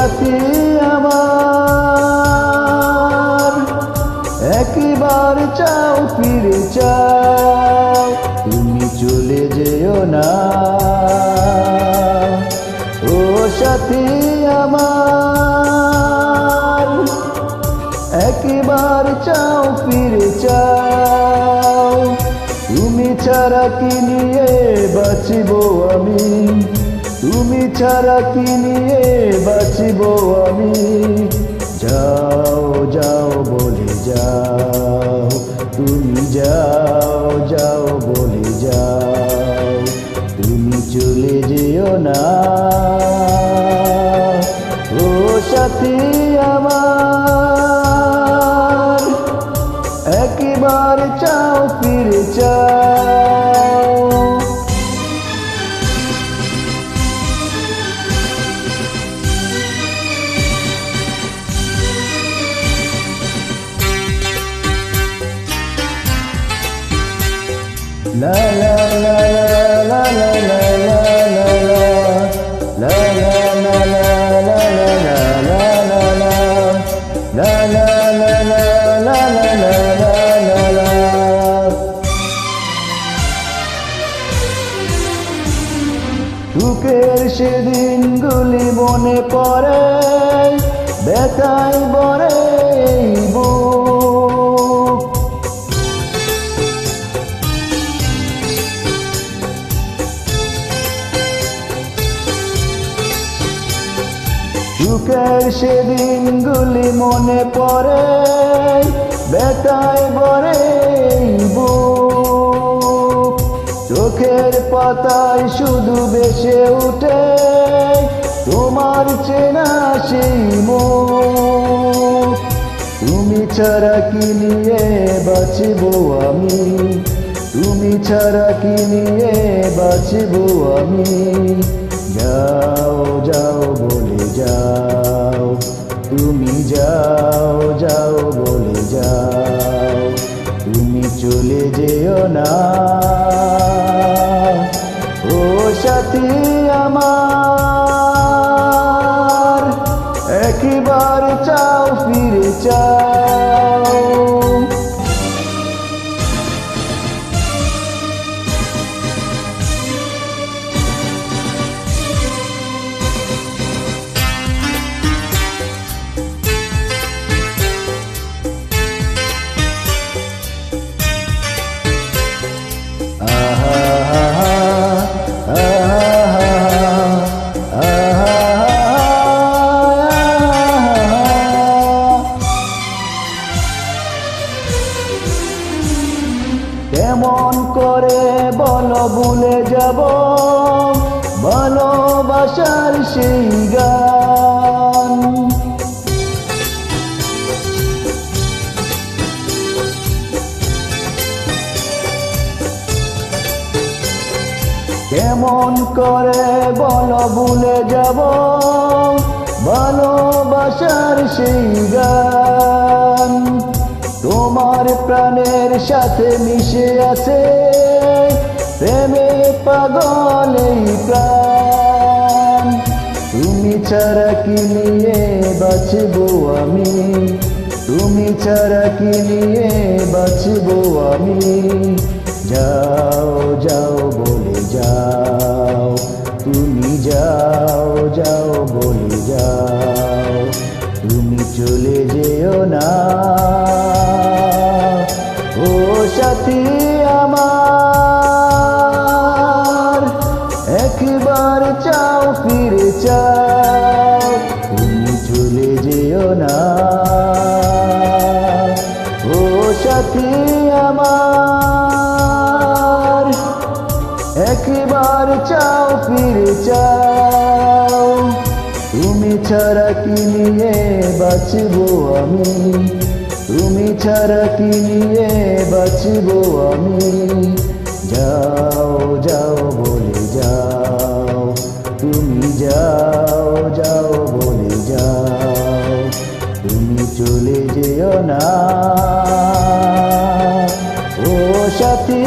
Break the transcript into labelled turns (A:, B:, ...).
A: সাথী আমার, একবার চাও ফিরে চাও, তুমি চলে যেও না। ও সাথী আমার, একবার চাও ফিরে চাও, তুমি ছাড়া কি নিয়ে বাঁচিব আমি, তুমি ছাড়া কি নিয়ে বাঁচিব আমি। যাও যাও বলে যাও, তুমি যাও যাও বলে যাও, তুমি চলে যেও না। ও সাথী আমার, একবার চাও ফিরে চাও। La la la la la la la la la la la la la সুখের সেদিনগুলি মনে পড়ে, ব্যথায় ভরে বুক। সুখের সেদিনগুলি মনে পড়ে, ব্যথায় ভরে বুক। চোখের পাতায় শুধু ভেসে উঠে তোমার চেনা সেই মুখ। তুমি ছাড়া কি নিয়ে বাঁচিব আমি, তুমি ছাড়া কি নিয়ে বাঁচিব আমি। যাও যাও বলে যাও, তুমি যাও যাও বলে যাও, তুমি চলে যেও না। ও সাথী আমার, একবার চাও ফিরে চাও। কেমন করে বলো ভুলে যাব ভালোবাসার সেই গান। কেমন করে বলো ভুলে যাব ভালোবাসার সেই গান। তোমার প্রাণের সাথে মিশে আছে প্রেমে পাগল এই প্রাণ। তুমি ছাড়া কি নিয়ে বাঁচব আমি, তুমি ছাড়া কি নিয়ে বাঁচব আমি। যাও যাও বলে যাও, তুমি যাও যাও বলে যাও, তুমি চলে যেও না। ও সাথী আমার, একবার চাও ফিরে চাও, তুমি চলে যেও না। ও সাথী আমার, একবার চাও ফিরে চাও, তুমি ছাড়া কি নিয়ে বাঁচব আমি, তুমি ছাড়া কি নিয়ে বাঁচব আমি। যাও যাও বলে যাও, তুমি যাও যাও বলে যাও, তুমি চলে যেও না। ও সাথী